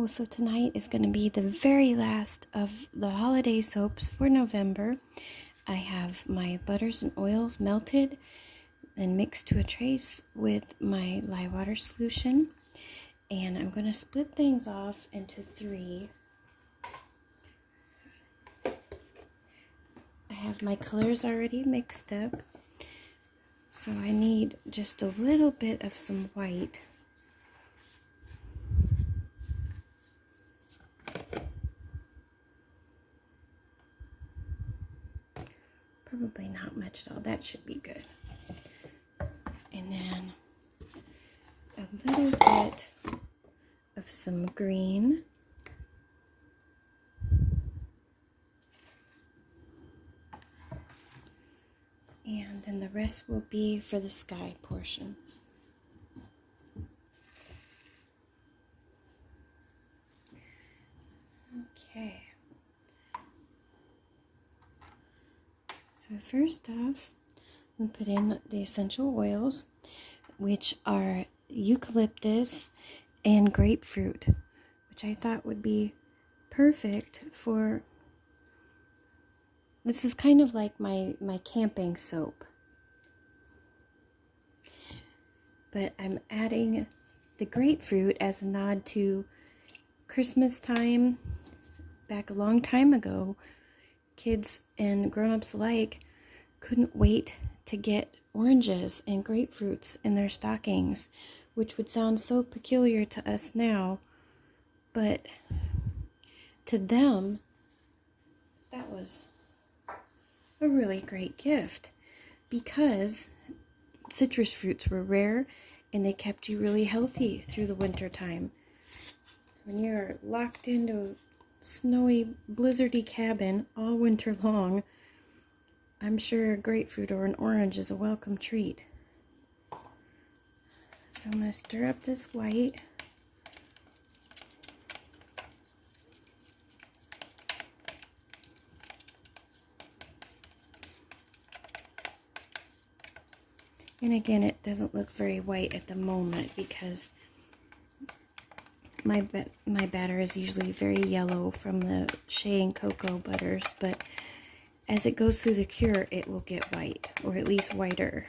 so tonight is going to be the very last of the holiday soaps for November. I have my butters and oils melted and mixed to a trace with my lye water solution. And I'm going to split things off into 3. I have my colors already mixed up. So I need just a little bit of some white. Probably not much at all. That should be good. And then a little bit of some green. And then the rest will be for the sky portion. Okay. So first off, we put in the essential oils, which are eucalyptus and grapefruit, which I thought would be perfect for, this is kind of like my camping soap. But I'm adding the grapefruit as a nod to Christmas time. Back a long time ago, kids and grown-ups alike couldn't wait to get oranges and grapefruits in their stockings, which would sound so peculiar to us now, but to them, that was a really great gift because citrus fruits were rare and they kept you really healthy through the winter time. When you're locked into a snowy, blizzardy cabin all winter long, I'm sure a grapefruit or an orange is a welcome treat. So I'm going to stir up this white. And again, it doesn't look very white at the moment because my batter is usually very yellow from the shea and cocoa butters, but as it goes through the cure, it will get white, or at least whiter.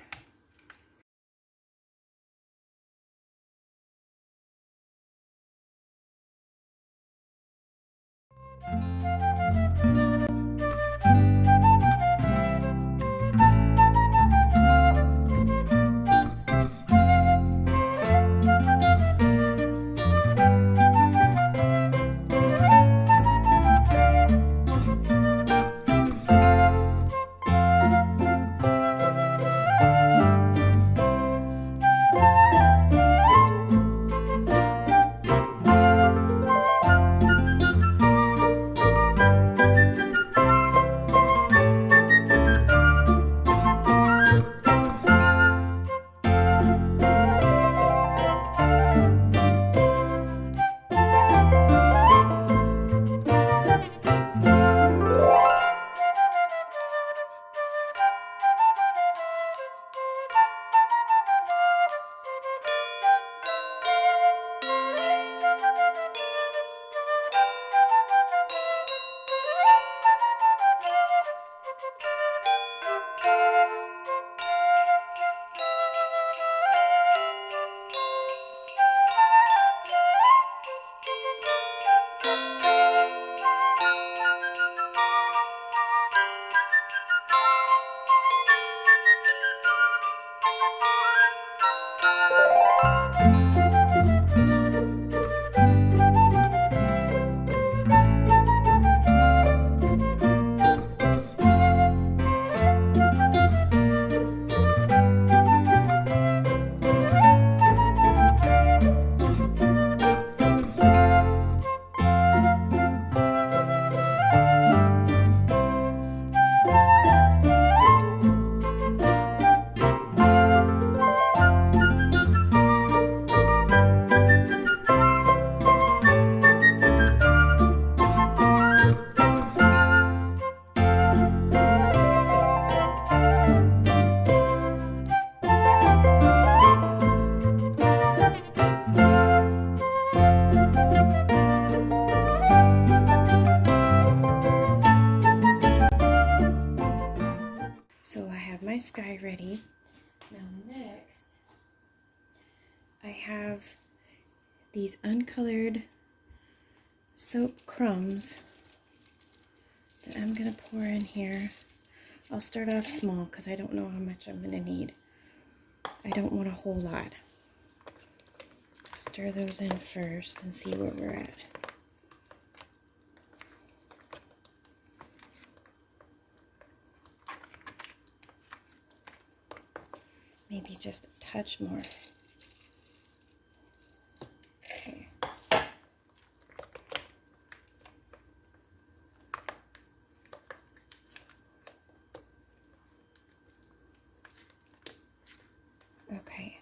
guy ready. Now next, I have these uncolored soap crumbs that I'm going to pour in here. I'll start off small because I don't know how much I'm going to need. I don't want a whole lot. Stir those in first and see where we're at. Maybe just a touch more. Okay. Okay.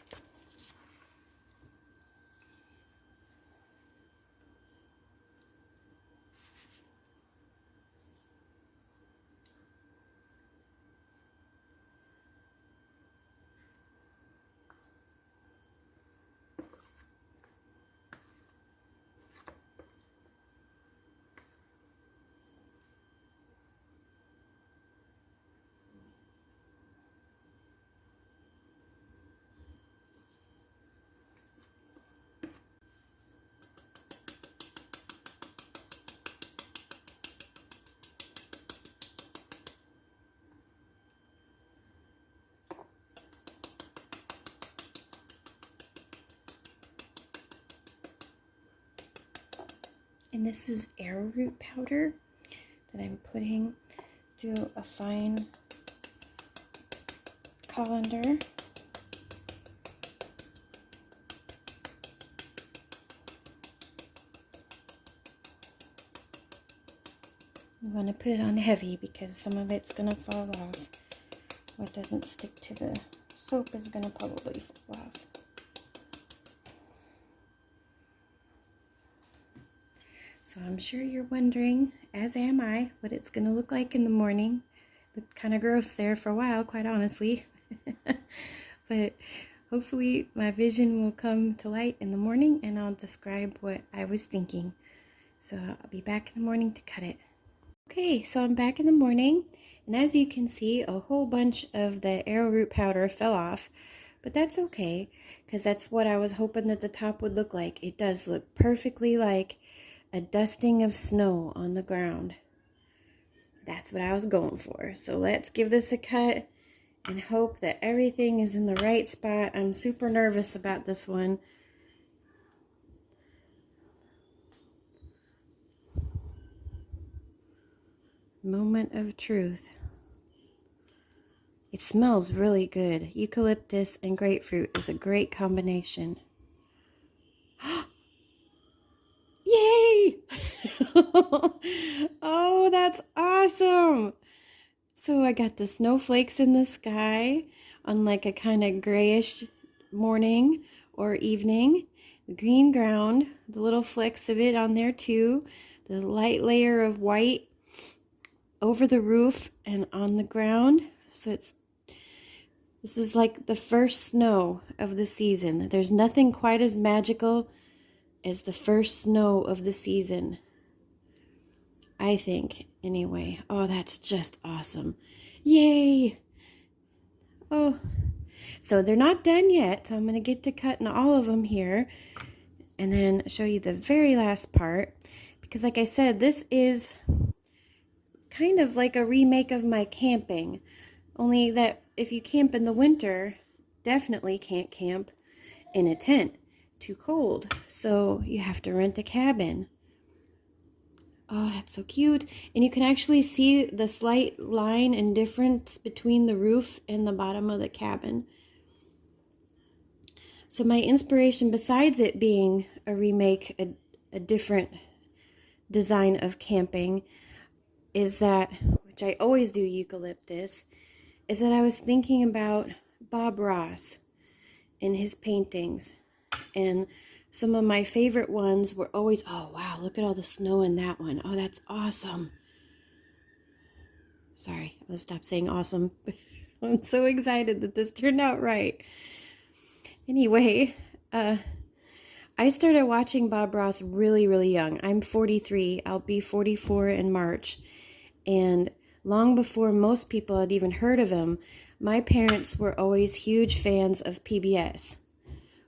And this is arrowroot powder that I'm putting through a fine colander. You want to put it on heavy because some of it's going to fall off. What doesn't stick to the soap is going to probably fall off. So I'm sure you're wondering, as am I, what it's going to look like in the morning. Looked kind of gross there for a while, quite honestly. But hopefully my vision will come to light in the morning and I'll describe what I was thinking. So I'll be back in the morning to cut it. Okay, so I'm back in the morning, and as you can see, a whole bunch of the arrowroot powder fell off, but that's okay, because that's what I was hoping that the top would look like. It does look perfectly like a dusting of snow on the ground. That's what I was going for. So let's give this a cut and hope that everything is in the right spot. I'm super nervous about this one. Moment of truth. It smells really good. Eucalyptus and grapefruit is a great combination. Yay! Oh, that's awesome! So I got the snowflakes in the sky on like a kind of grayish morning or evening. The green ground, the little flecks of it on there too. The light layer of white over the roof and on the ground. So this is like the first snow of the season. There's nothing quite as magical as the first snow of the season, I think, anyway. Oh, that's just awesome. Yay! Oh, so they're not done yet, so I'm going to get to cutting all of them here and then show you the very last part, because like I said, this is kind of like a remake of my camping, only that if you camp in the winter, definitely can't camp in a tent. Too cold, so you have to rent a cabin. Oh, that's so cute. And you can actually see the slight line and difference between the roof and the bottom of the cabin. So my inspiration, besides it being a remake, a different design of camping, is that, which I always do eucalyptus, is that I was thinking about Bob Ross and his paintings. And some of my favorite ones were always, oh wow, look at all the snow in that one. Oh, that's awesome. Sorry, I'll stop saying awesome. I'm so excited that this turned out right. Anyway, I started watching Bob Ross really, really young. I'm 43. I'll be 44 in March. And long before most people had even heard of him, My parents were always huge fans of PBS.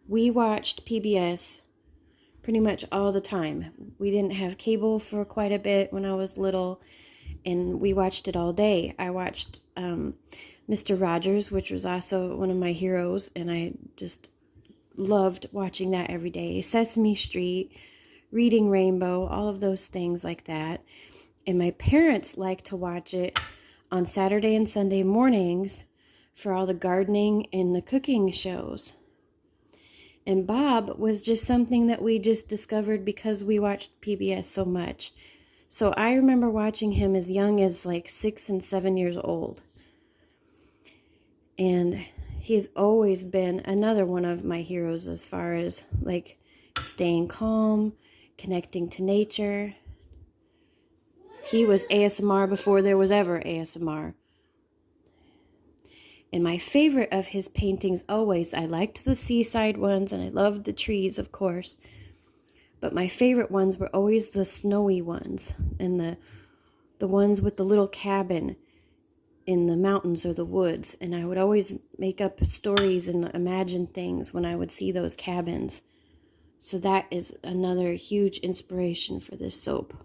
We watched PBS pretty much all the time. We didn't have cable for quite a bit when I was little, and we watched it all day. I watched Mr. Rogers, which was also one of my heroes, and I just loved watching that every day. Sesame Street, Reading Rainbow, all of those things like that. And my parents liked to watch it on Saturday and Sunday mornings for all the gardening and the cooking shows. And Bob was just something that we just discovered because we watched PBS so much. So I remember watching him as young as like 6 and 7 years old. And he's always been another one of my heroes as far as like staying calm, connecting to nature. He was ASMR before there was ever ASMR. And my favorite of his paintings always, I liked the seaside ones and I loved the trees, of course. But my favorite ones were always the snowy ones and the ones with the little cabin in the mountains or the woods. And I would always make up stories and imagine things when I would see those cabins. So that is another huge inspiration for this soap.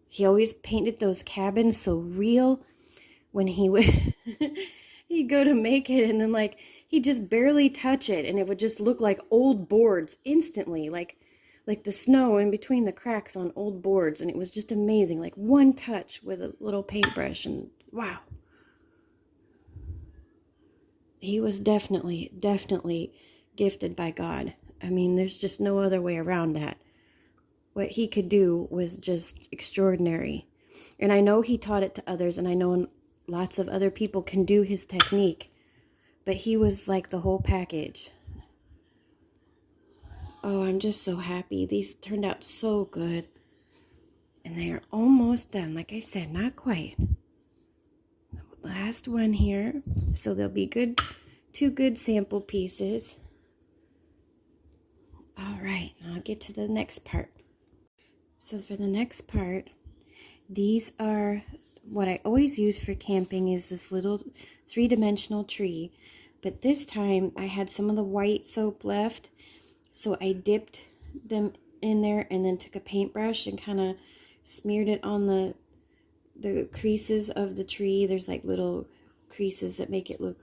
He always painted those cabins so real. When he would he'd go to make it, and then like he'd just barely touch it and it would just look like old boards instantly, like the snow in between the cracks on old boards. And it was just amazing, like one touch with a little paintbrush, and wow. He was definitely gifted by God. I mean, there's just no other way around that. What he could do was just extraordinary. And I know he taught it to others, and I know lots of other people can do his technique, but he was like the whole package. Oh, I'm just so happy. These turned out so good. And they are almost done. Like I said, not quite. The last one here. So there'll be two good sample pieces. All right, I'll get to the next part. So for the next part, these are what I always use for camping, is this little 3-dimensional tree. But this time I had some of the white soap left, so I dipped them in there and then took a paintbrush and kind of smeared it on the creases of the tree. There's like little creases that make it look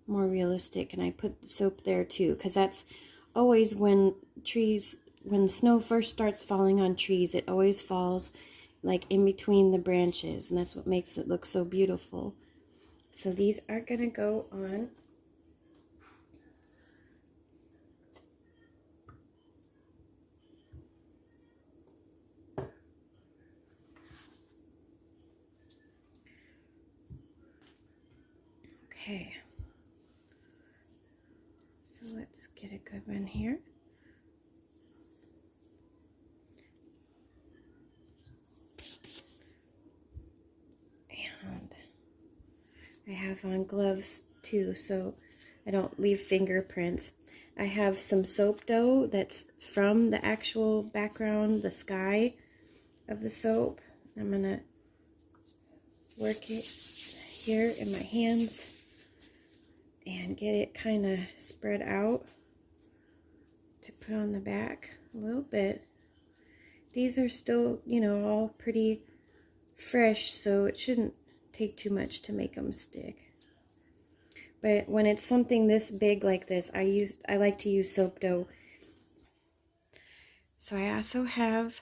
more realistic, and I put soap there too, because that's always when snow first starts falling on trees, it always falls like in between the branches, and that's what makes it look so beautiful. So these are gonna go on. Okay. So let's get a good one here. And I have on gloves too, so I don't leave fingerprints. I have some soap dough that's from the actual background, the sky of the soap. I'm gonna work it here in my hands and get it kind of spread out to put on the back a little bit. These are still, all pretty fresh, so it shouldn't take too much to make them stick. But when it's something this big like this, I like to use soap dough. So I also have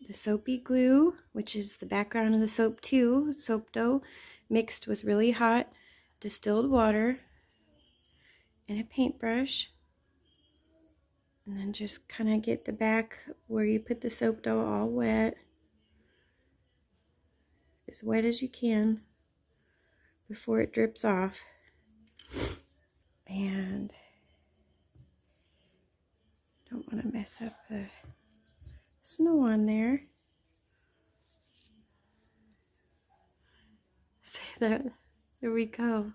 the soapy glue, which is the background of the soap too, soap dough mixed with really hot distilled water and a paintbrush. And then just kind of get the back where you put the soap dough all wet. As wet as you can before it drips off. And don't want to mess up the snow on there. See that? There we go.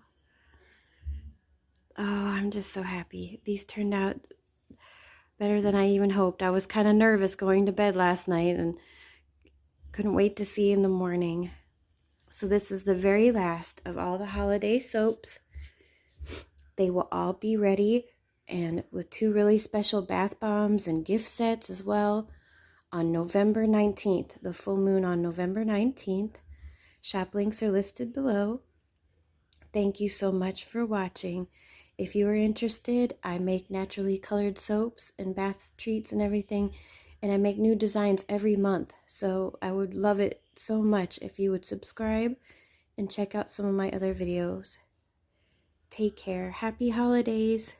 Oh, I'm just so happy. These turned out better than I even hoped. I was kind of nervous going to bed last night and couldn't wait to see in the morning. So this is the very last of all the holiday soaps. They will all be ready, and with 2 really special bath bombs and gift sets as well on November 19th, the full moon on November 19th. Shop links are listed below. Thank you so much for watching. If you are interested, I make naturally colored soaps and bath treats and everything, and I make new designs every month. So I would love it so much if you would subscribe and check out some of my other videos. Take care. Happy holidays.